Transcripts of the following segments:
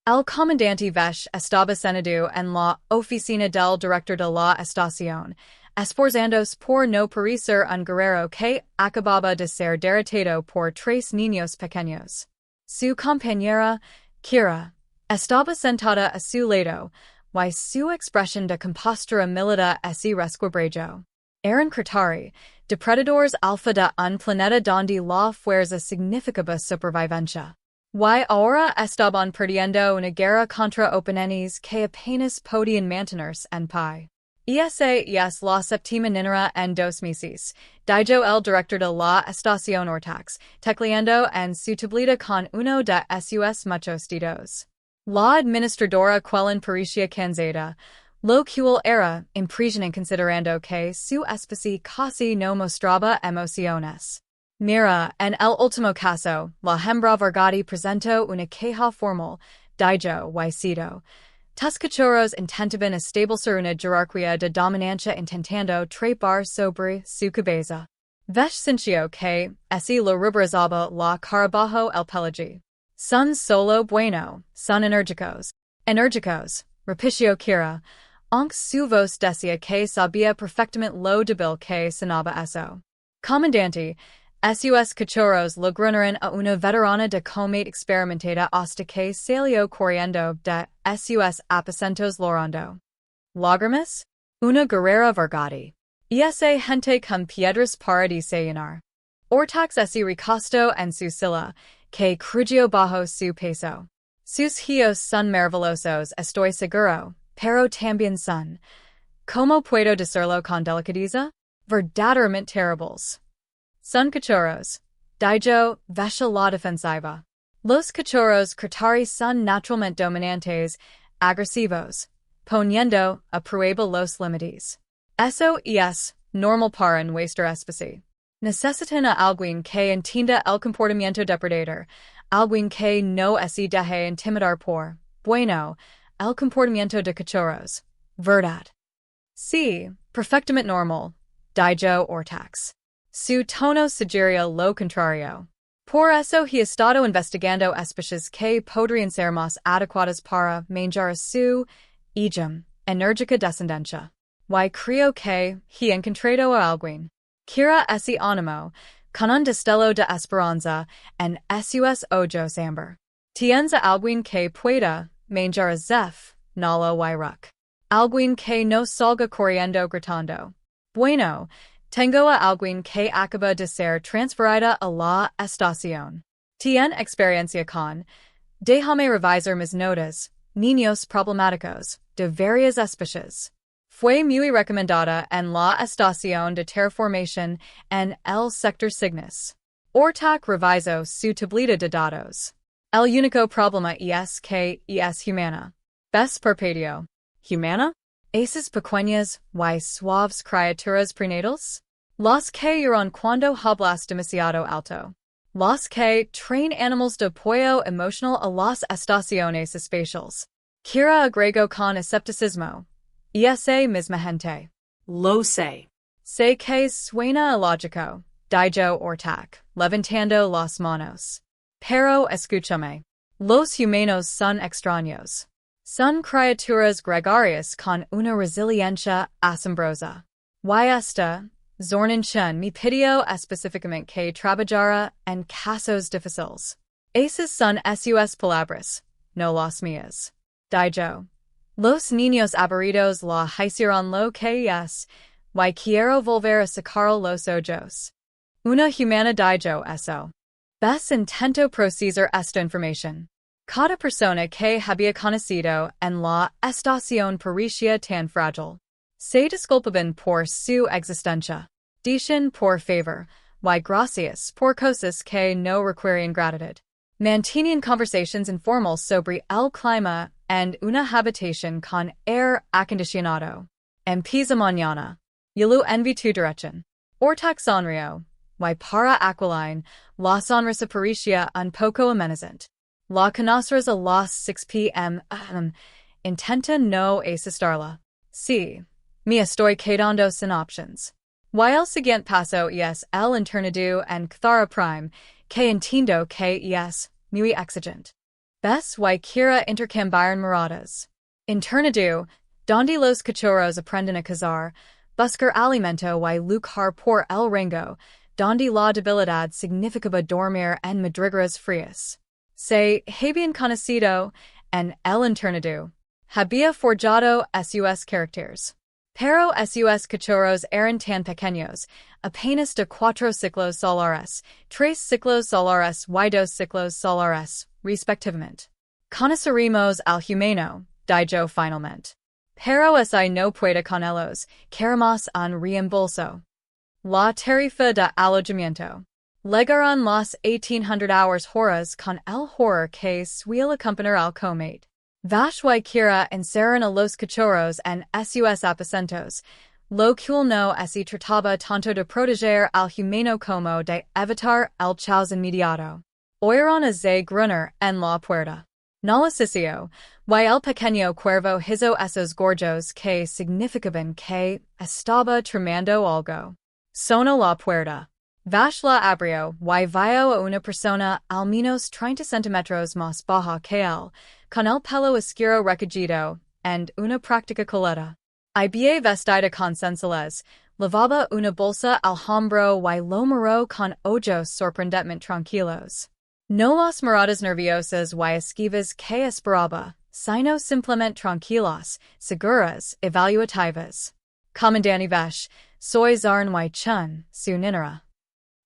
El comandante Vesh estaba senado en la oficina del director de la estación, esforzándose por no parecer un guerrero que acababa de ser derrotado por 3 niños pequeños. Su compañera, Kira, estaba sentada a su lado, y su expresión de compostura milita ese resquebrajo. Eran Cretari, depredadores alfa de un planeta donde la fuerza significaba supervivencia. Y ahora estaban perdiendo una guerra contra oponentes que apenas podían mantenerse en pie. Esa es la séptima ninera en 2 meses, dijo el director de la estación Ortax, tecleando en su tableta con uno de sus muchos dedos. La administradora Quellen parecía cansada, lo cual era impresionante considerando que su especie casi no mostraba emociones. Mira, en el último caso, la hembra Vargati presentó una queja formal, dijo y cito. Tus cachorros intentaban establecer una jerarquía de dominancia intentando trepar sobre su cabeza. Vesh sintió que, ese lo ruborizaba la cara bajo el pelaje. Son solo bueno, son enérgicos. Enérgicos, repitió Kira, aunque su voz decía que sabía perfectamente lo débil que sonaba eso. Comandante, sus cachorros lograron a una veterana de combate experimentada hasta que salió corriendo de sus aposentos llorando. ¿Lágrimas? Una guerrera Vargati. Esa gente con piedras para desayunar. Ortax ese recostó en su silla, que crujió bajo su peso. Sus hijos son maravillosos, estoy seguro, pero también son. ¿Cómo puedo decirlo con delicadeza? Verdaderamente terribles. Son cachorros. Dijo, Vesh la defensiva. Los cachorros Cretari son naturalmente dominantes, agresivos, poniendo a prueba los límites. Eso es normal para nuestra especie. Necesitan a alguien que entienda el comportamiento depredador, alguien que no se deje intimidar por, bueno, el comportamiento de cachorros. ¿Verdad? Sí, perfectamente normal, dijo Ortax. Su tono sugería lo contrario. Por eso he estado investigando especies que podrían ser más adecuadas para manjar a su enérgica descendencia. Y creo que he encontrado a alguien. Kira ese ánimo, con un destello de esperanza en sus ojos amber. Tienes a alguien que pueda manjar a Zeph, Nala y Ruck. Alguien que no salga corriendo gritando. Bueno, tengo a alguien que acaba de ser transferida a la estación. Tiene experiencia con, déjame revisar mis notas, niños problemáticos, de varias especies. Fue muy recomendada en la estación de terraformación en el sector Cygnus. Ortax revisó su tableta de datos. El único problema es que es humana. ¿Ves perpetuo? ¿Humana? Esas pequeñas y suaves criaturas prenatales? Los que lloran cuando hablas demasiado alto. Los que traen animals de apoyo emocional a las estaciones espaciales. Kira agregó con escepticismo. Esa misma gente. Lo sé. Sé que suena ilógico, dijo Ortax, levantando las manos. Pero escúchame. Los humanos son extraños. Son criaturas gregarias con una resiliencia asombrosa. Y esta, Zornanchen me pidió específicamente que trabajara en casos difíciles. Esas son sus palabras, no las mías. Dijo. Los niños aburridos la hicieron lo que es, y quiero volver a sacar los ojos. Una humana dijo eso. Ves intento procesar esta información. Cada persona que había conocido en la estación parecía tan frágil. Se disculpaban por su existencia. Dicen por favor, y gracias por cosas que no requieren gratitud. Mantenían conversations informales sobre el clima and una habitación con aire acondicionado. Empieza mañana. Yalu envi tu direction. Ortax sonrió. Y para Aquiline, la sonrisa parecía un poco amenazante. La conocerás a las 6 p.m. Intenta no asustarla. Sí. Me estoy quedando sin options. Y el siguiente paso es el internado en Cathara Prime, que entiendo que es muy exigente. Bes y quiera intercambiar miradas. Internado, donde los cachorros aprenden a cazar, buscar alimento y luchar por el rango, donde la debilidad significaba dormir en madrigueras frías. Se habían conocido, en el internado, había forjado sus caracteres. Pero sus cachorros eran tan pequeños, apenas de 4 ciclos solares, 3 ciclos solares y 2 ciclos solares, respectivamente. Conoceremos al humano, dijo finalmente. Pero si no puede con ellos, queremos un reembolso. La tarifa de alojamiento. Legaron las 1800 horas con el horror que suele acompañar al comate. Vash y quiera encerran a los cachorros en sus aposentos, lo cual no se trataba tanto de proteger al humano como de evitar el caos inmediato. Oyeron a ze grunner en la puerta. Nalicicio, y el pequeño cuervo hizo esos gorjos que significaban que estaba tramando algo. Sonó la puerta. Vash la abrió y vio a una persona al menos 30 centímetros más baja que él, con el pelo oscuro recogido, and una práctica coleta. Ibie vestida con sensualidad, lavaba una bolsa al hombro y lo miró con ojos sorprendentemente tranquilos. No las miradas nerviosas y esquivas que esperaba, sino simplemente tranquilas, seguras, evaluativas. Comandante Vesh, soy Zarn y Chun, su ninera.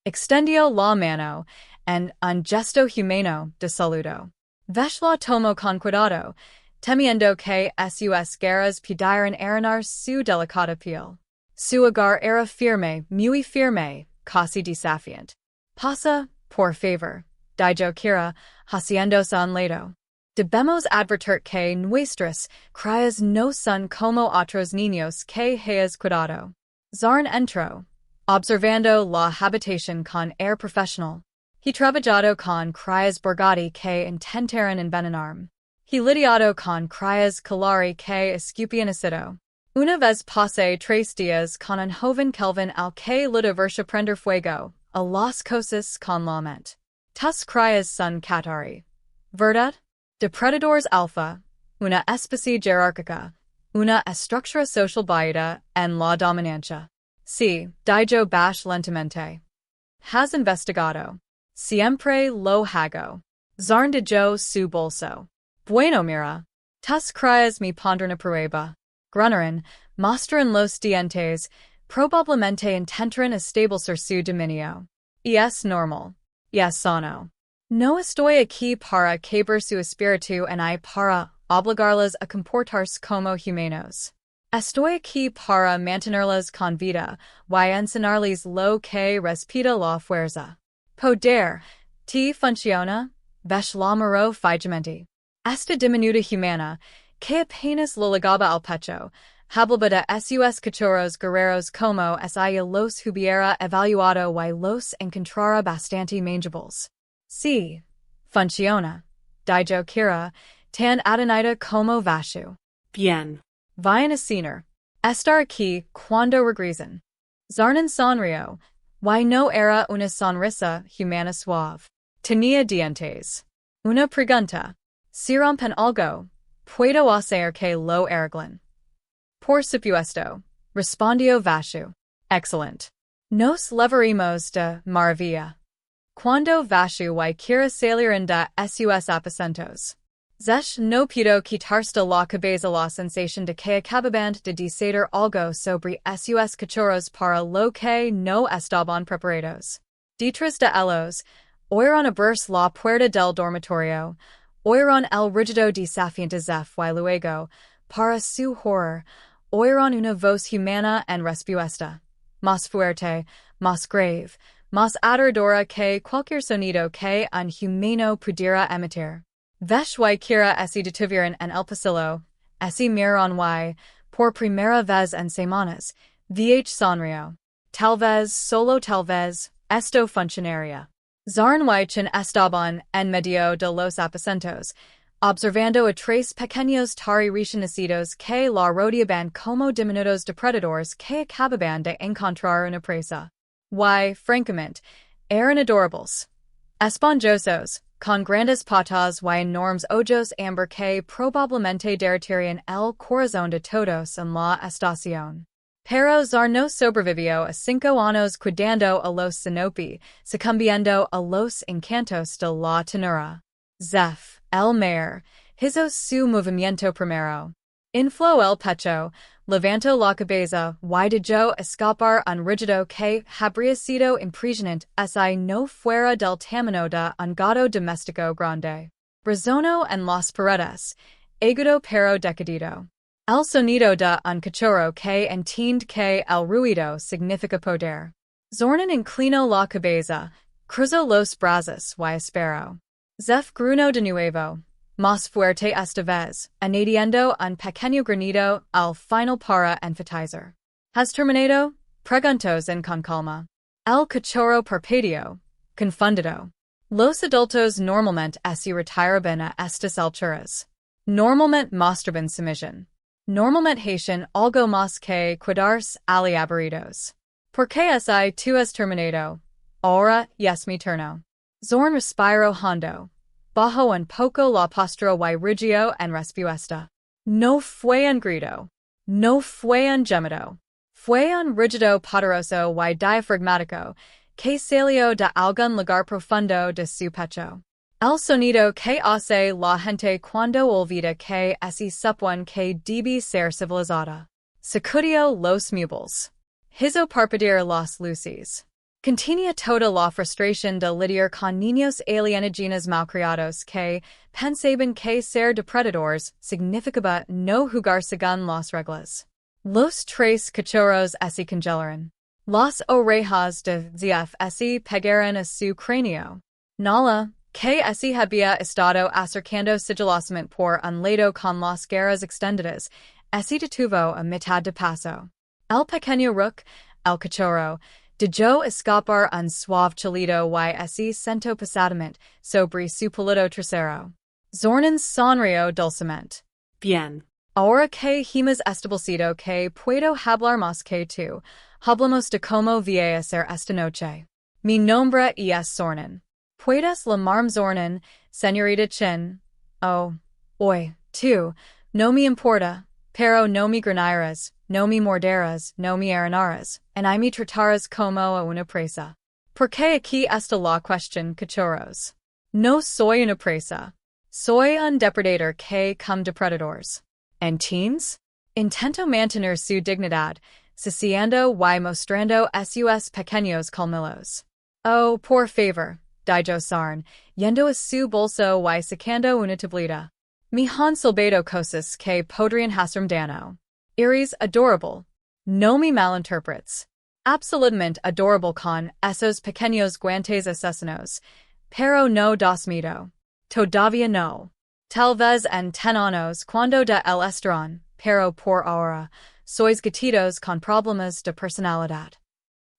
Extendió la mano, en un gesto humano de saludo. Vesh la tomó con cuidado, temiendo que sus garras pudieran arañar su delicada piel. Su hogar era firme, muy firme, casi desafiante. Pasa, por favor, dijo quiera, haciéndose un lado. Debemos advertir que nuestras crías no son como otros niños que hayas cuidado. Zarn entró, observando la habitación con air profesional. He trabajado con crías borgati que intentaron envenenarme. He lidiado con crías calari que escupían ácido. Una vez pasé 3 días con un joven Kelvin al que le diversa prender fuego, a las cosas con la mente. Tus crías son catari. ¿Verdad? Depredadores alfa, una especie jerárquica, una estructura social básica en la dominancia. Sí, dijo Bash lentamente. Has investigado. Siempre lo hago. Zarn dijo su bolso. Bueno mira. Tus crías me pondrán a prueba. Grunneren, mostran los dientes, probablemente intentarán establecer su dominio. Y es normal. Y es sano. No estoy aquí para quebrar su espíritu y para obligarlas a comportarse como humanos. Estoy aquí para mantenerlas con vida y enseñarles lo que respeta la fuerza. Poder, ¿te funciona? Vesh la miró fijamente. Esta diminuta humana, que apenas lo ligaba al pecho, hablaba de sus cachorros guerreros como si los hubiera evaluado y los encontrara bastante manageables. Sí, funciona, dijo quiera, tan atonida como Vashu. Bien. Vayan a cenar. Estar aquí cuando regresen. Zarnan sonrió, y no era una sonrisa humana suave. Tenía dientes. Una pregunta. Si rompen algo, puedo hacer que lo arreglen. Por supuesto, respondió Vashu. Excellent. Nos levaremos de maravilla. Cuando Vashu y quiera salieron de sus aposentos. Zesh no pudo quitarse de la cabeza la sensación de que acababan de decir algo sobre sus cachorros para lo que no estaban preparados. Detrás de ellos, oyeron abrirse la puerta del dormitorio, oyeron el rígido desafiante Zeph y luego, para su horror, oyeron una voz humana en respuesta. Más fuerte, más grave, más aterradora que cualquier sonido que un humano pudiera emitir. Vesh y quiera se detuvieron en el pasillo, se miraron y, por primera vez en semanas, vh sonrió. Tal vez, solo tal vez, esto funcionaría. Zarn y Chun estaban en medio de los aposentos, observando a 3 pequeños tari recién nacidos que la rodeaban como diminutos depredadores que acababan de encontrar una presa. Y, francamente, eran adorables. Esponjosos, con grandes patas y enormes ojos amber que probablemente derritirían el corazón de todos en la estación. Pero Zar no sobrevivió a 5 años cuidando a los sinopi, sucumbiendo a los encantos de la ternura. Zeph, el mayor, hizo su movimiento primero. Infló el pecho, levantó la cabeza y dejó escapar un rugido que habría sido impresionante si no fuera del tamaño de un gato doméstico grande. Resonó en las paredes, agudo pero decidido. El sonido de un cachorro que entiende que el ruido significa poder. Zornan inclinó la cabeza, cruzó los brazos y esperó. Zeph gruñó de nuevo, más fuerte esta vez, añadiendo un pequeño granido al final para enfatizar. ¿Has terminado? Preguntó con calma. El cachorro parpadeó, confundido. Los adultos normalmente se retiraban a estas alturas. Normalmente mostraban sumisión. Normalmente hacían algo más que quedarse aburridos. ¿Por qué tú has terminado? Ahora es mi turno. Zorn respiró hondo. Bajó un poco la postura y rugió en respuesta. No fue un grito. No fue un gemido. Fue un rugido poderoso y diafragmático que salió de algún lugar profundo de su pecho. El sonido que hace la gente cuando olvida que se supone que debe ser civilizada. Sacudió los muebles. Hizo parpadear las luces. Contenía toda la frustración de lidiar con niños alienígenas malcriados que pensaban que ser depredadores significaba no jugar según las reglas. Los tres cachorros se congelaron. Las orejas de Zeph se pegaron a su cráneo. Nala, que se había estado acercando sigilosamente por un lado con las garras extendidas, se detuvo a mitad de paso. El pequeño rook, el cachorro, dejó escapar un suave chillido y se sentó pesadamente sobre su peludo trasero. Zornan sonrió dulcemente. Bien. Ahora que hemos establecido que puedo hablar más que tú, hablamos de cómo voy a hacer esta noche. Mi nombre es Zornan. ¿Puedes llamarme Zornan, señorita Chen? Oh, tú, no me importa, pero no me granarás, no me morderás, no me arenarás, y me tratarás como a una presa. ¿Por qué aquí está la cuestión, cachorros? No soy una presa. Soy un depredador que come depredadores. ¿Entiendes? Intento mantener su dignidad, saciando y mostrando sus pequeños colmillos. Oh, por favor, dijo Sarn, yendo a su bolso y sacando una tablita. Me han salvado cosas que podrían hacerme daño. Eres adorable. No me malinterpretes. Absolutamente adorable con esos pequeños guantes asesinos. Pero no das miedo. Todavía no. Tal vez en 10 años cuando de el estarán, pero por ahora, sois gatitos con problemas de personalidad.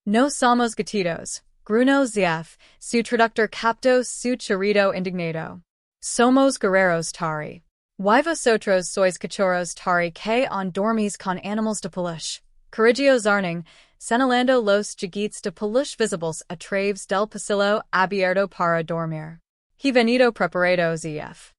No somos gatitos, gruñó Zeph, su traductor captó su chirrido indignado. Somos guerreros tari. Y vosotros sois cachorros tari que dormís con animals de peluche. Corrigió Zarning, señalando los juguetes de peluche visibles a través del pasillo abierto para dormir. He venido preparado Zeph.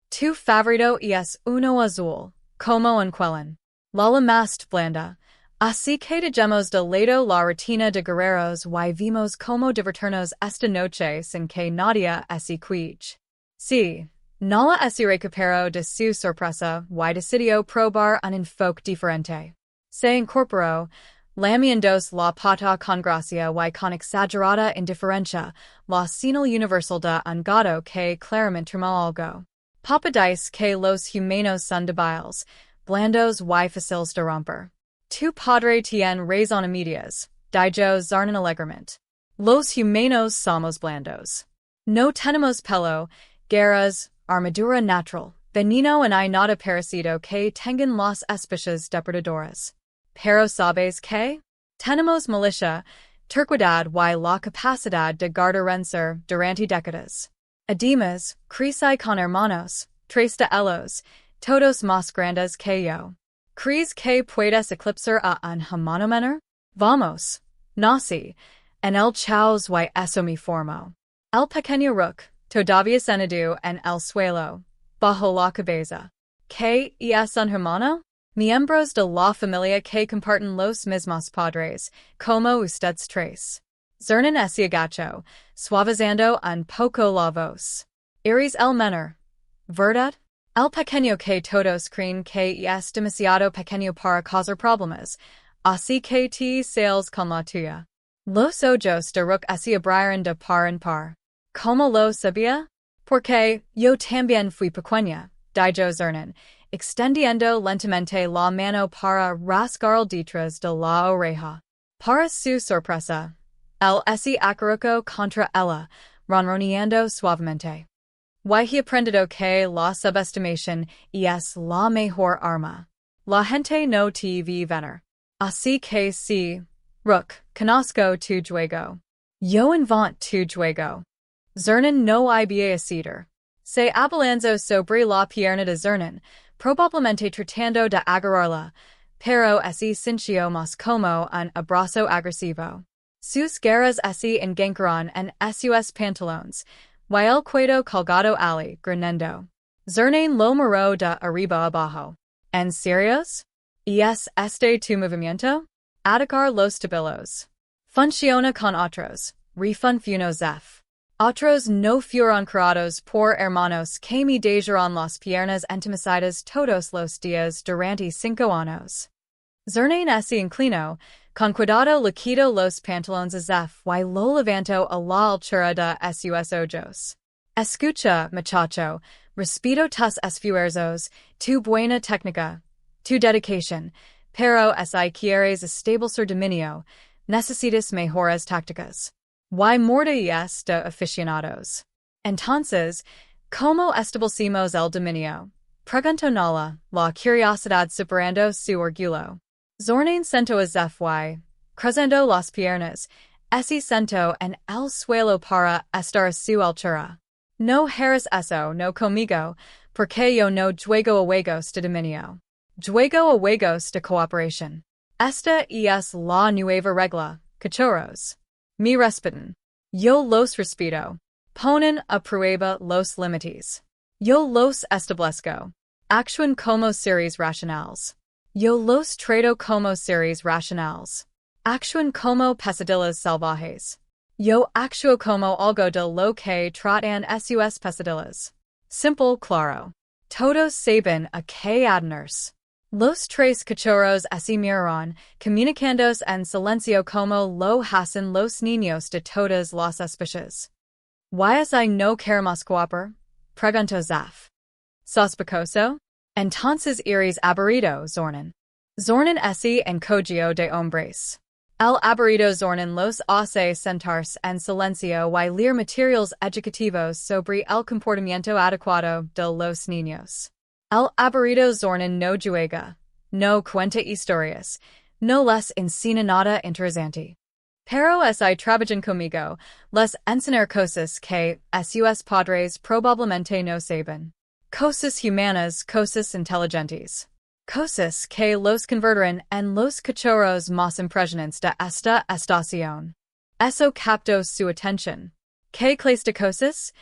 Tu favorito es uno azul, como un quelén. La más blanda. Así que dejemos de lado la rutina de guerreros y vimos cómo divertirnos esta noche sin que nadie se queje. Sí, Nala se recuperó de su sorpresa y decidió probar un enfoque diferente. Se incorporó, lamiéndose la pata con gracia y con exagerada indiferencia, la señal universal de un gato que claramente trama algo. Papa dice que los humanos son débiles, blandos y fáciles de romper. Tu padre tiene razón a medias, dijo Zarnan alegremente. Los humanos somos blandos. No tenemos pelo, garras, armadura natural, veneno y nada parecido que tengan las especies depredadoras. Pero sabes que? Tenemos milicia, terquedad y la capacidad de guardarnos durante décadas. Además, crecí con hermanos, tres de ellos, todos más grandes que yo. ¿Crees que puedes eclipsar a un humano menor? Vamos. Nací, en el chaos y eso me formó. El pequeño rook, Todavía Senadu en el suelo, bajo la cabeza. ¿Qué es un humano? Miembros de la familia que comparten los mismos padres, como ustedes tres. Zernan ese agacho, suavizando un poco la voz. Iris el menor. ¿Verdad? El pequeño que todos creen que es demasiado pequeño para causar problemas, así que te sales con la tuya. Los ojos de Rook se abrieron de par en par. ¿Cómo lo sabía? Porque yo también fui pequeña, dijo Zernan, extendiendo lentamente la mano para rasgar detrás de la oreja. Para su sorpresa, él se acercó contra ella, ronroneando suavemente. He aprendido que la subestimación es la mejor arma. La gente no te ve venir. Así que sí, Rook, conozco tu juego. Yo invento tu juego. Zernan no había ceder. Se abalanzó sobre la pierna de Zernan, probablemente tratando de agarrarla, pero se sintió más como un abrazo agresivo. Sus garras se engancharon en sus pantalones, y el cuello colgado ali, granando. Zernan lo miró de arriba abajo. ¿En serios? ¿Es este tu movimiento? Atacar los tabillos. Funciona con otros, refuncionó Zef. Otros no fueron creados por hermanos que me dejaron las piernas entumecidas todos los días durante 5 años. Zernan se inclinó, con cuidado le quitó los pantalones a Zef y lo levantó a la altura de sus ojos. Escucha, muchacho, respeto tus esfuerzos, tu buena técnica, tu dedicación, pero si quieres establecer dominio, necesitas mejores tácticas. Y morte es de aficionados. Entonces, ¿cómo establecimos el dominio? Preguntó Nala, la curiosidad superando su orgullo. Zernan sentó a Zef y, cruzando las piernas, se sentó en el suelo para estar a su altura. No harás eso no conmigo, porque yo no juego a juegos de dominio. Juego a juegos de cooperación. Esta es la nueva regla, cachorros. Me respetan. Yo los respeto. Ponen a prueba los límites. Yo los establezco. Actúan como seres racionales. Yo los trato como seres racionales. Actúan como pesadillas salvajes. Yo actúo como algo de lo que tratan sus pesadillas. Simple, claro. Todos saben a qué atenerse. Los tres cachorros se miraron, comunicándose en silencio como lo hacen los niños de todas las especies. ¿Y no queremos cooperar? Preguntó Zef. ¿Sospechoso? Entonces eres aburrido, Zernan. Zernan se encogió de hombres. El aburrido Zernan los hace sentarse en silencio y leer materiales educativos sobre el comportamiento adecuado de los niños. El aburrido Zernan no juega, no cuenta historias, no les enseña nada interesante. Pero si trabajan conmigo, les enseñar cosas que sus padres probablemente no saben. Cosas humanas, cosas inteligentes. Cosas que los convertirán en los cachorros más impresionantes de esta estación. Eso captó su atención. ¿Qué clase de cosas?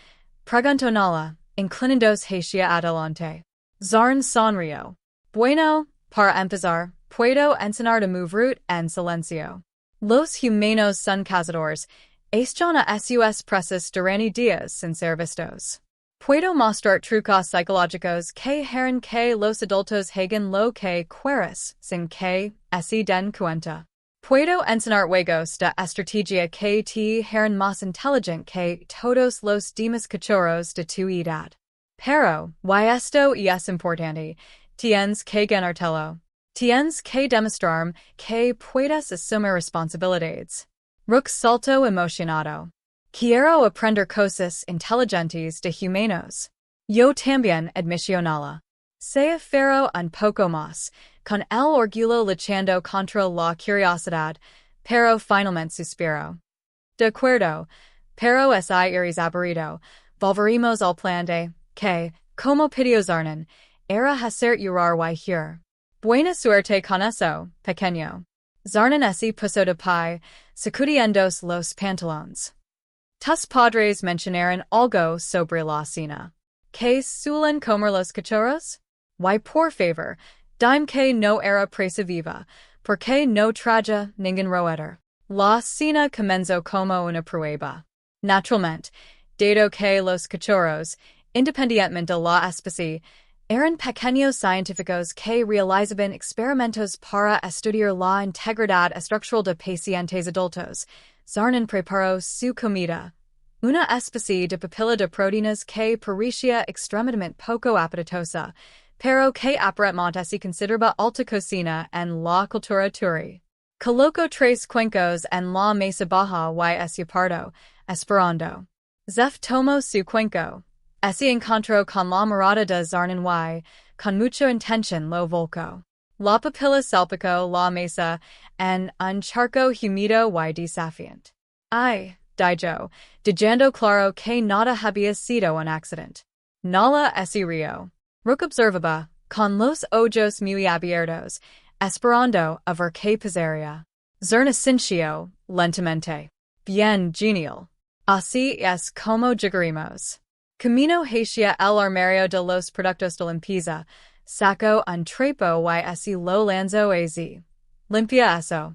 Preguntó Nala, inclinándose hacia adelante. Zernan sonrió. Bueno, para empezar, puedo enseñar de mover en silencio. Los humanos son cazadores, están a sus presas durante días sin ser vistos. Puedo mostrar trucos psicológicos que harán que los adultos hagan lo que quieras sin que se den cuenta. Puedo enseñar juegos de estrategia que te harán más inteligente que todos los demás cachorros de tu edad. Pero, y esto es importante, tienes que ganártelo. Tienes que demostrarme que puedes asumir responsabilidades. Rook saltó emocionado. Quiero aprender cosas inteligentes de humanos. Yo también, admitió Nala. Se aferró un poco más, con el orgullo luchando contra la curiosidad, pero finalmente suspiró. De acuerdo, pero si eres aburrido, volveremos al plan de, que, como pidió Zernan, era hacer llorar y huir. Buena suerte con eso, pequeño. Zernan se puso de pie, sacudiéndose los pantalones. Tus padres mencionaron algo sobre la cena. Que suelen comer los cachorros? Why, por favor, dime que no era presa viva, porque no traja ningún roedor. La cena comenzó como una prueba. Naturalmente, dado que los cachorros, independientemente de la especie, eran pequeños científicos que realizaban experimentos para estudiar la integridad estructural de pacientes adultos, Zarnan preparó su comida, una especie de papilla de proteínas que parecía extremadamente poco apetitosa, pero que aparentemente se consideraba alta cocina en la cultura turi. Colocó tres cuencos en la mesa baja y ese pardo, esperando. Zef tomó su cuenco. Ese encontró con la mirada de Zarnan y, con mucha intención lo volcó. La papilla salpicó la mesa en un charco húmedo y desafiante. Ay, dijo, dejando claro que nada había sido un accidente. Nala ese río. Rook observaba, con los ojos muy abiertos, esperando a ver qué pasaría. Zerna sintió, lentamente. Bien genial. Así es como llegaremos. Camino hacia el armario de los productos de limpieza, sacó un trapo y así lo lanzó a Z. Limpia eso.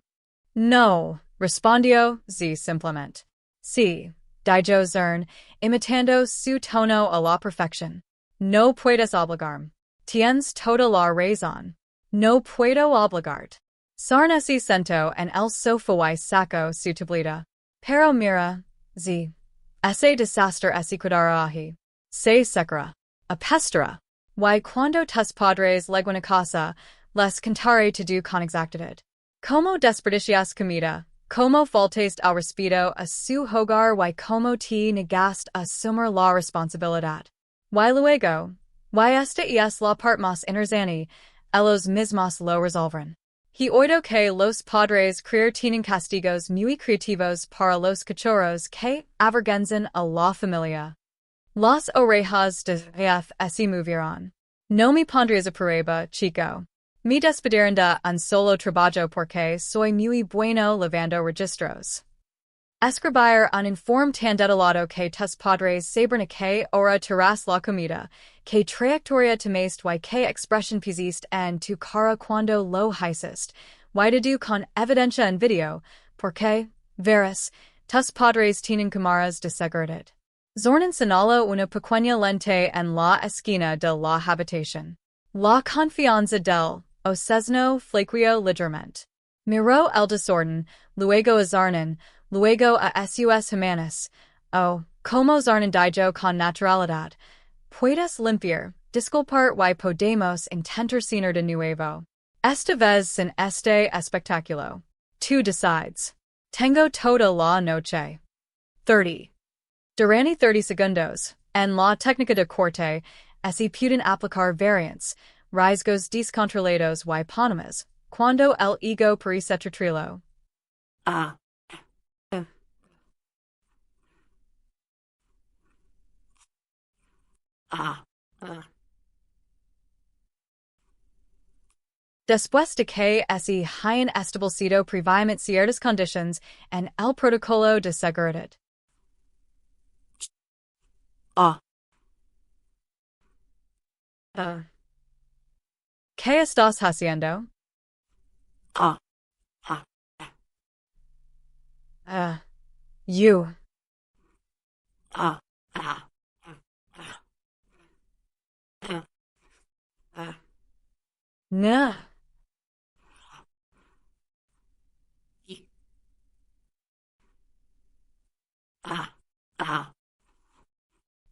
No, respondió Z simplemente. Sí, dijo Zern, imitando su tono a la perfección. No puedes obligarme. Tienes toda la razón. No puedo obligarte. Zarn se sentó en el sofá y sacó su tablita. Pero mira, Z. Ese desastre ese cuidara ahi. Se secara. Apestra. Y cuando tus padres llegan a casa, les contaré todo con exactitud. Como desperdicias comida, como faltaste al respeto a su hogar y como te negaste a asumir la responsabilidad. Y luego, y esta es la parte más interesante, ellos mismos lo resolverán. He oído que los padres tienen castigos muy creativos para los cachorros que avergüenzan a la familia. Las orejas de Jeff se movieron. No me pondrías a prueba, chico. Me despidieron de un solo trabajo porque soy muy bueno lavando registros. Escribir un informe tan detallado que tus padres sabrán a que hora tiras la comida, que trayectoria tomaste y que expresión pusiste en tu cara cuando lo hiciste, y todo con evidencia en video, porque, verás, tus padres tienen cámaras de seguridad. Zornan señaló una pequeña lente en la esquina de la habitación. La confianza del ocesno flaqueó ligeramente. Miró el desorden, luego a Zarnan, luego a sus Humanos. Oh, como Zarnan dijo con naturalidad. Puedes limpiar, disculpar y podemos intentar cenar de nuevo. Esta vez sin este espectáculo. Tú decides. Tengo toda la noche. 30. Durante 30 segundos, en la técnica de corte, se pueden aplicar variants, rasgos descontrolados y ponemas, cuando el ego parece trilo. Después de que se hayan establecido previamente ciertas condiciones en el protocolo de seguridad. ¿Qué estás haciendo? You. Nah.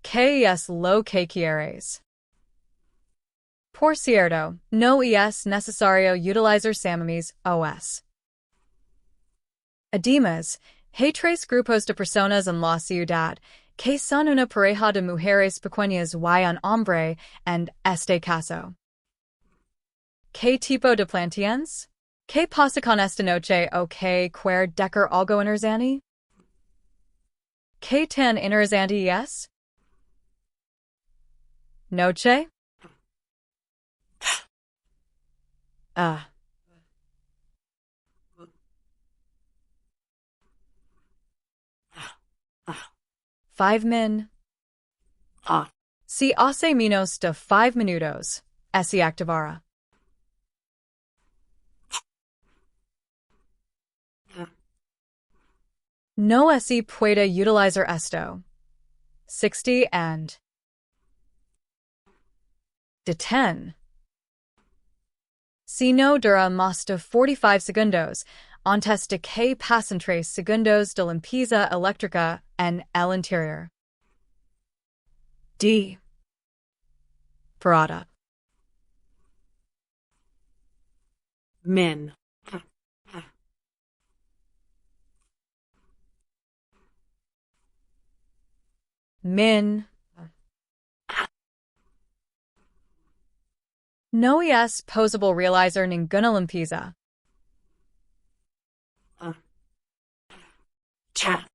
¿Qué es lo que quieres? Por cierto, no es necesario utilizar samamis os. Además, hay tres grupos de personas en la ciudad, que son una pareja de mujeres pequeñas y un hombre, en este caso. ¿Qué tipo de planteans? ¿Qué pasa con esta noche o qué quer decker algo interesante? ¿Qué tan interesante es? Noche? 5 min. Si hace menos de 5 minutos, se activará. No se puede utilizar esto. 60 and de 10. Si no dura más de 45 segundos, antes de que pasen 3 segundos de limpieza eléctrica en el interior. D. Parada. Min. Min. No es posible realizar ninguna limpieza. Cha.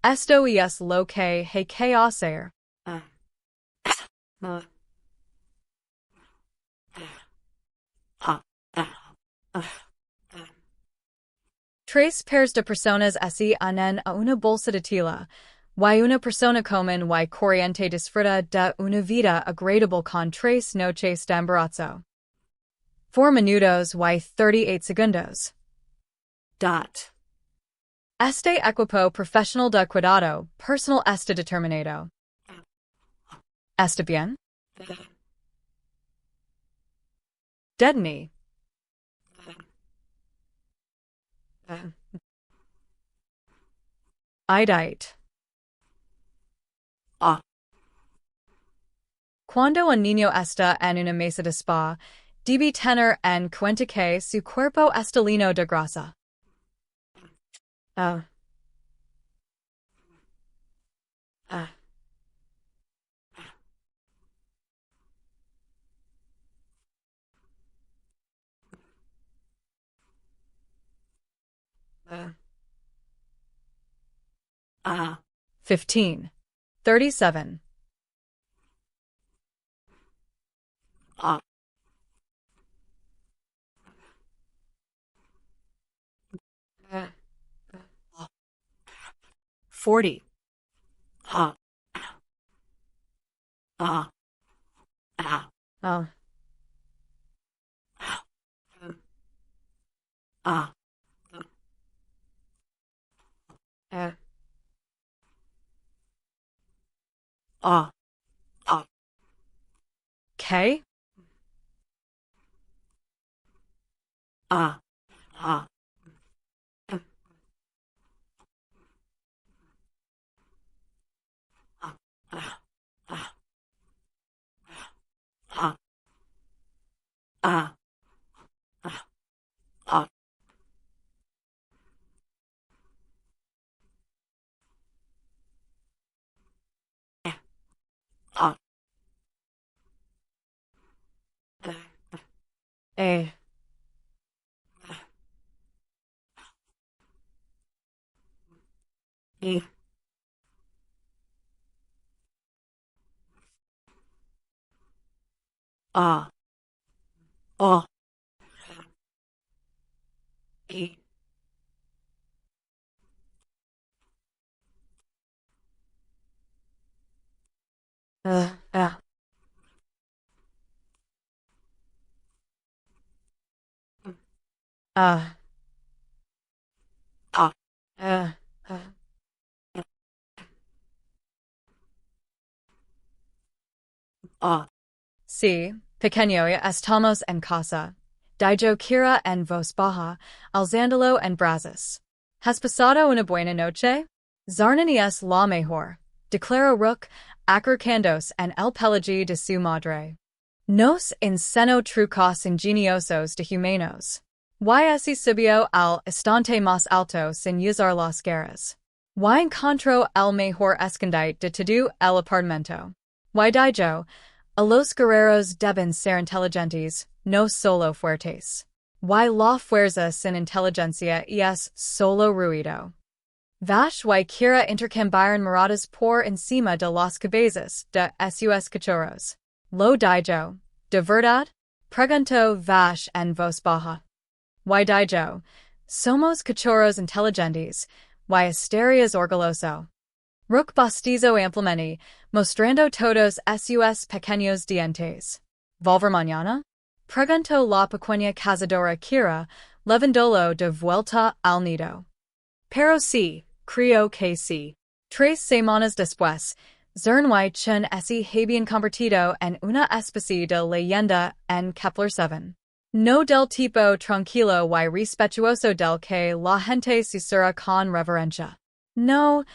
Esto es lo que hay que hacer. Tres pairs de personas se unen a una bolsa de tela. Y una persona común y corriente disfruta de una vida agradable con 3 noches de embarazo. 4 minutos y 38 segundos. Dot. Este equipo profesional de cuidado personal está determinado. ¿Está bien? Deadney. Idite. Cuando un niño está en una mesa de spa, debe tener en cuenta que su cuerpo está lleno de grasa. Uh. 15. 37. Uh. 40. 'Kay? A. E. E. Sí, pequeño ya estamos en casa. Dijo Kira en voz baja, alzándolo en brazos. ¿Has pasado una buena noche? Zarnani es la mejor, declaró Rook, acercándose en el pelage de su madre. Nos enseñó trucos ingeniosos de humanos. Y se subió al estante más alto sin usar las garras. Y encontró el mejor escondite de todo el apartamento. Y dijo, a los guerreros deben ser inteligentes, no solo fuertes. Y la fuerza sin inteligencia es solo ruido. Vash y Kira intercambiaron miradas por encima de las cabezas de sus cachorros. Lo dijo, ¿de verdad? Preguntó Vash en voz baja. Y dijo, Somos cachorros inteligentes, y estrellas orgulloso. Rook bastizo ampliamente, mostrando todos sus pequeños dientes. Volver mañana? Preguntó la pequeña cazadora Kira, levándolo de vuelta al nido. Pero sí, creo que sí. 3 semanas después, Zernwei Chen se habían convertido en una especie de leyenda en Kepler 7. No del tipo tranquilo y respetuoso del que la gente susurra con reverencia. No,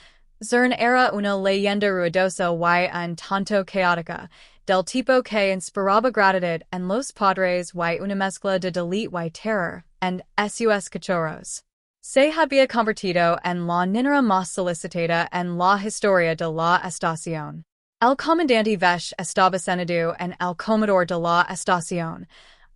Zern era una leyenda ruidosa y un tanto caótica, del tipo que inspiraba gratitud en los padres y una mezcla de delight y terror en sus cachorros. Se había convertido en la niñera más solicitada en la historia de la estación. El comandante Vesh estaba sentado en el comedor de la estación,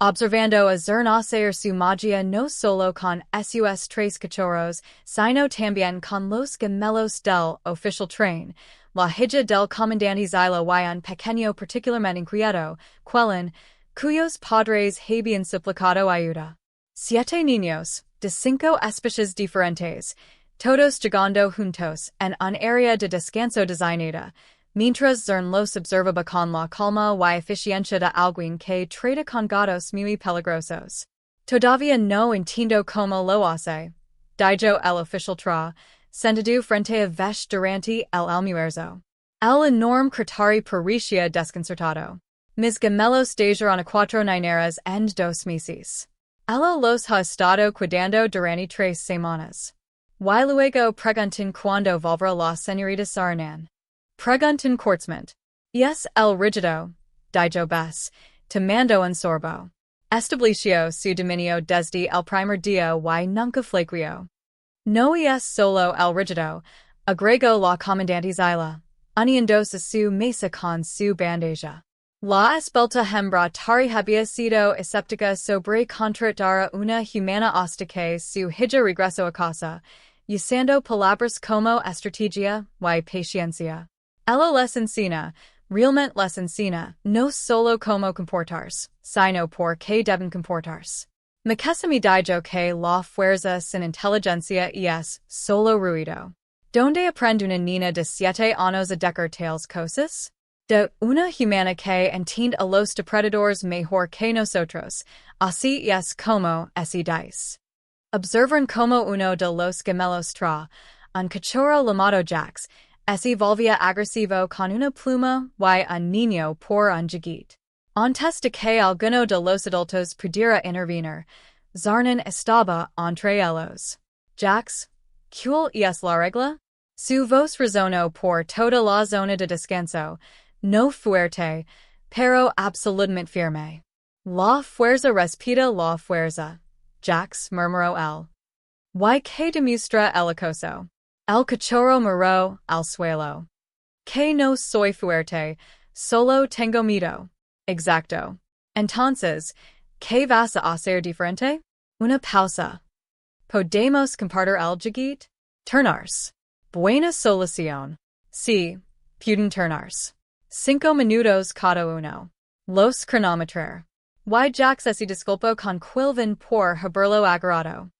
observando a Zern hacer su magia no solo con sus 3 cachorros, sino también con los gemelos del official train, la hija del comandante Zyla y un pequeño particularmente inquieto, Quellen, cuyos padres habían suplicado ayuda. 7 niños, de 5 especies diferentes, todos llegando juntos en un área de descanso designada, mientras Zern los observaba con la calma y eficiencia de alguien que trata con gatos muy peligrosos. Todavía no entiendo cómo lo hace, dijo el oficial tra, sentado frente a Vesh durante el almuerzo. El enorme criteri parecía desconcertado. Mis gemelos dejaron a 4 niñeras en 2 meses. Ella los ha estado cuidando durante 3 semanas. Y luego preguntan cuándo volverá la señorita Saranan. Preguntan cortamente. Es el rígido, dijo Bess, tomando un sorbo. Estableció su dominio desde el primer día y nunca flaqueó. No es solo el rígido, agregó la comandante Zyla, uniéndose a su mesa con su bandeja. La esbelta hembra tari había sido escéptica sobre contratar a una humana hasta que su hija regresó a casa, usando palabras como estrategia y paciencia. Ella les enseña, realmente les enseña, no solo cómo comportarse, sino por qué deben comportarse. Makesami dijo que la fuerza sin inteligencia es solo ruido. ¿Dónde aprende una niña de 7 años a decir tales cosas? De una humana que entiende a los depredadores mejor que nosotros, así es como se dice. Observan como uno de los gemelos tra, un cachorro llamado Jax, se volvía agresivo con una pluma y un niño por un jiguit. Antes de que alguno de los adultos pudiera intervenir, Zarnan estaba entre ellos. Jax, ¿cuál es la regla? Su voz resonó por toda la zona de descanso, no fuerte, pero absolutamente firme. La fuerza respira la fuerza, Jax murmuró él. ¿Y qué demuestra el acoso? El cachorro miró al suelo. Que no soy fuerte, solo tengo miedo. Exacto. Entonces, ¿qué vas a hacer diferente? Una pausa. ¿Podemos compartir el jiguit? Turnarse. Buena solución. Sí, pueden turnarse. 5 minutos cada uno. Los cronometrar. Y Jax se disculpó con Quilvin por haberlo agarrado.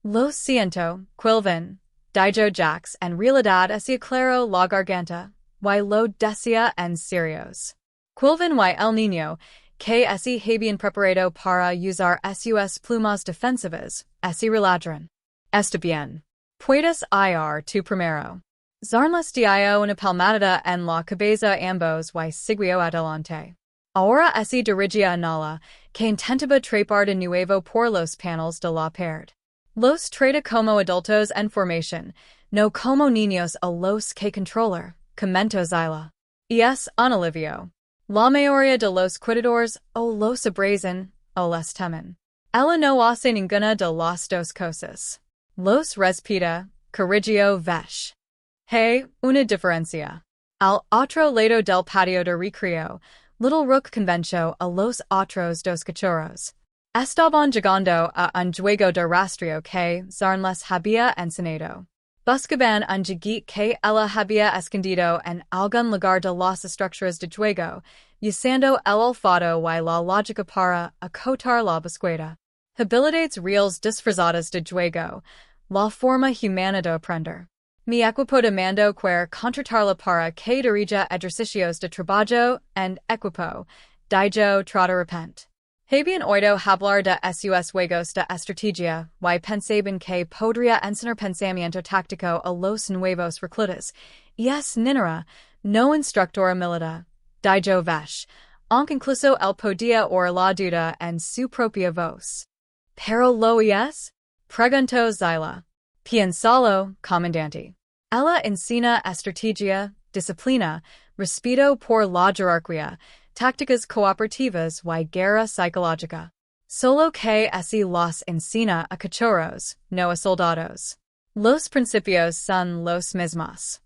Lo siento, Quilvin, dijo Jax en realidad se aclaró la garganta, y lo decía en serios. Quilvin y el niño, que se habían preparado para usar sus plumas defensivas, se reladran. Está bien. Puedes ir tu primero. Zarn les dio una palmada en la cabeza ambos y siguió adelante. Ahora se dirigía a Nala, que intentaba trepar de nuevo por los paneles de la pared. Los trata como adultos en formación, no como niños a los que controlar, comentó Zyla. Es un alivio. La mayoría de los cuidadores o los abrazan o les temen. Ella no hace ninguna de las dos cosas. Los respeta, corrigió Vesh. Hey, una diferencia. Al otro lado del patio de recreo, Little Rook convenció a los otros 2 cachorros. Estaban llegando a un juego de rastreo que Zarn les había enseñado. Buscaban un jiguit que ella había escondido en algún lugar de las estructuras de juego, usando el olfato y la lógica para acotar la búsqueda. habilidades reales disfrazadas de juego, la forma humana de aprender. Mi equipo de mando quer contratarla para que dirija ejercicios de trabajo and equipo, dijo trata repent. Habían oído hablar de sus juegos de estrategia, y pensaban que podría enseñar pensamiento táctico a los nuevos reclutas, y es ninera, no instructora militar, dijo Vesh, aunque incluso él podía oír la duda en su propia voz. ¿Pero lo es? Preguntó Zyla. Piénsalo, comandante. Ella enseña estrategia, disciplina, respeto por la jerarquía, tácticas cooperativas y guerra psicológica. Solo que así los enseña a cachorros, no a soldados. Los principios son los mismos.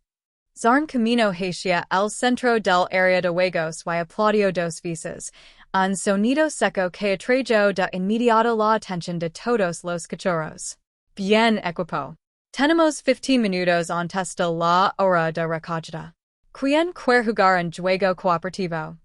Zarn camino hacia el centro del área de juegos y aplaudió dos veces, un sonido seco que atrayó de inmediato la atención de todos los cachorros. Bien equipo. Tenemos 15 minutos antes de la hora de recogida. ¿Quién quiere jugar en juego cooperativo?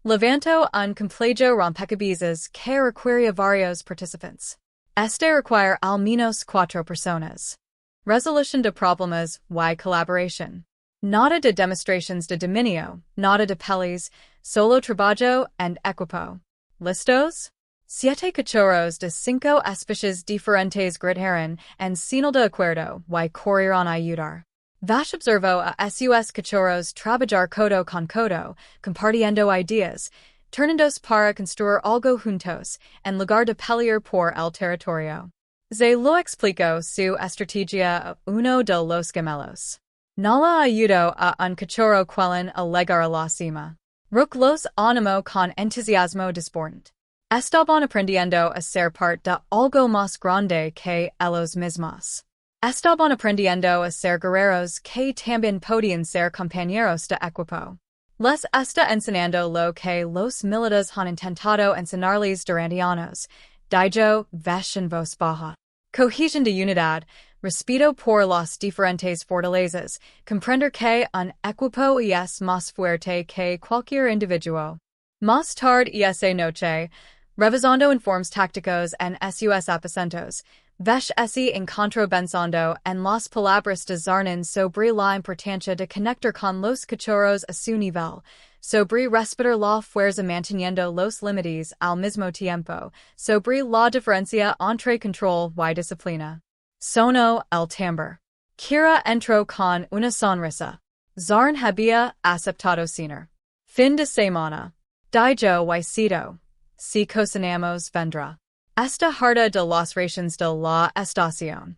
Levanto un complejo rompecabezas que requiere varios participantes. Este require al menos 4 personas. Resolution de problemas y colaboración. Nada de demostrations de dominio, nada de pelis, solo trabajo and equipo. ¿Listos? 7 cachorros de 5 especies diferentes gritaron en señal de acuerdo y corrieron a ayudar. Vash observó a sus cachorros trabajar codo con codo, compartiendo ideas, turnandos para construir algo juntos, en lugar de pelear por el territorio. Se lo explicó su estrategia a uno de los gemelos. Nala ayudó a un cachorro quellen a llegar a la cima. Rook los animó con entusiasmo desbordante. Estaban aprendiendo a ser parte de algo más grande que ellos mismos. Estaban aprendiendo a ser guerreros que también podían ser compañeros de equipo. Les está enseñando lo que los militares han intentado enseñarles durante años, dijo Vesh en voz baja. Cohesión de unidad, respeto por las diferentes fortalezas, comprender que un equipo es más fuerte que cualquier individuo. Más tarde esa noche, revisando informes tácticos en sus aposentos, Vesh encontró pensando en las palabras de Zarnan sobre la importancia de conectar con los cachorros a su nivel, sobre respetar la fuerza manteniendo los límites al mismo tiempo, sobre la diferencia entre control y disciplina. Sonó el tambor. Kira entró con una sonrisa. Zarn había aceptado cenar. Fin de semana. Dijo y cito. Si cocinamos vendrá. Esta harta de las raciones de la estación.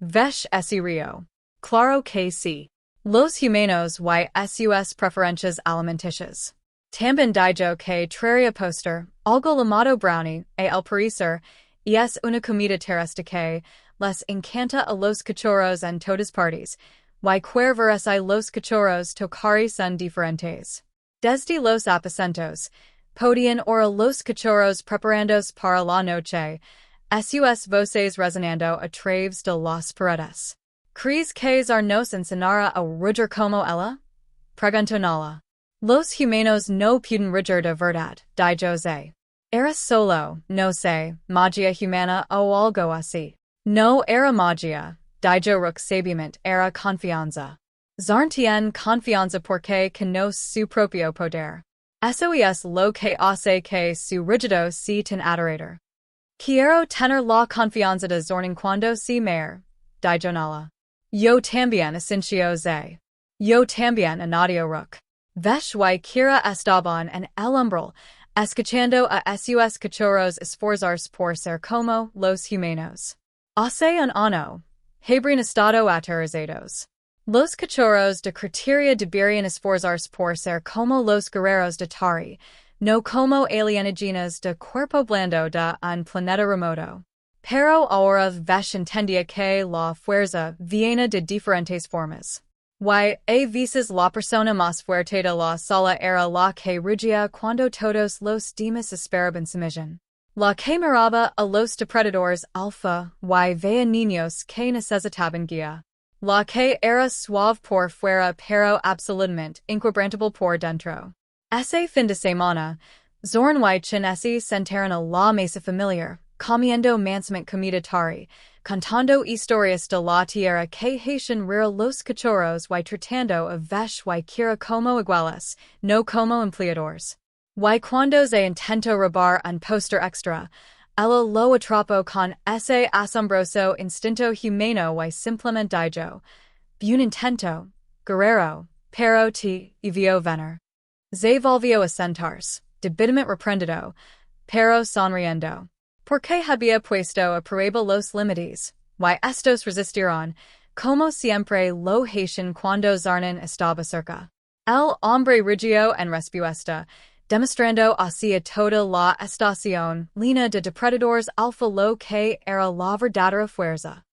Vesh ese río. Claro que sí. Los humanos y sus preferencias alimenticias. También dijo que traería postre, algo llamado brownie, e el parecer, y es una comida terrestre que les encanta a los cachorros en todas partes, y quer veres a los cachorros tocar son diferentes. Desde los aposentos, podían oír los cachorros preparándose para la noche, sus voces resonando a través de las paredes. ¿Crees que nos enseñará a ruger como ella? Preguntó Nala. Los humanos no pueden ruger de verdad, dijo Zay. Era solo, no sé, magia humana o algo así. No era magia, dijo Rook sabiamente, era confianza. Zarn tiene confianza porque conoce su propio poder. Eso es lo que hace que su rígido sea tan aterrador. Quiero tener la confianza de Zorn cuando sea mayor, dijo Nala. Yo también asintió Zay. Yo también añadió Rook. Vesh y Kira estaban en el umbral, escuchando a sus cachorros esforzarse por ser como los humanos. Hace un año, habrían estado aterrorizados. Los cachorros de criteria deberían esforzarse por ser como los guerreros de Tari, no como alienígenas de cuerpo blando de un planeta remoto. Pero ahora Vesh entendía que la fuerza viene de diferentes formas. Y a veces la persona más fuerte de la sala era la que rugía cuando todos los demás esperaban sumisión. La que miraba a los depredadores alfa y veía niños que necesitaban guía. La que era suave por fuera pero absolutamente inquebrantable por dentro. Ese fin de semana, Zorn y Chin sentaron a la mesa familiar, comiendo mansamente comidatari, contando historias de la tierra que haitian rira los cachorros y tratando a vesh y quiera como iguales, no como empleadores. Y cuando se intento robar un poster extra, ella lo atrapo con ese asombroso instinto humano y simplemente dijo, un intento, guerrero, pero te vio venir. Se volvió a sentarse, debidamente reprendido, pero sonriendo. Porque había puesto a prueba los límites, y estos resistieron, como siempre lo hacían cuando Zarnan estaba cerca. El hombre rugió en respuesta, demostrando hacia toda la estación llena de depredadores alfa lo que era la verdadera fuerza.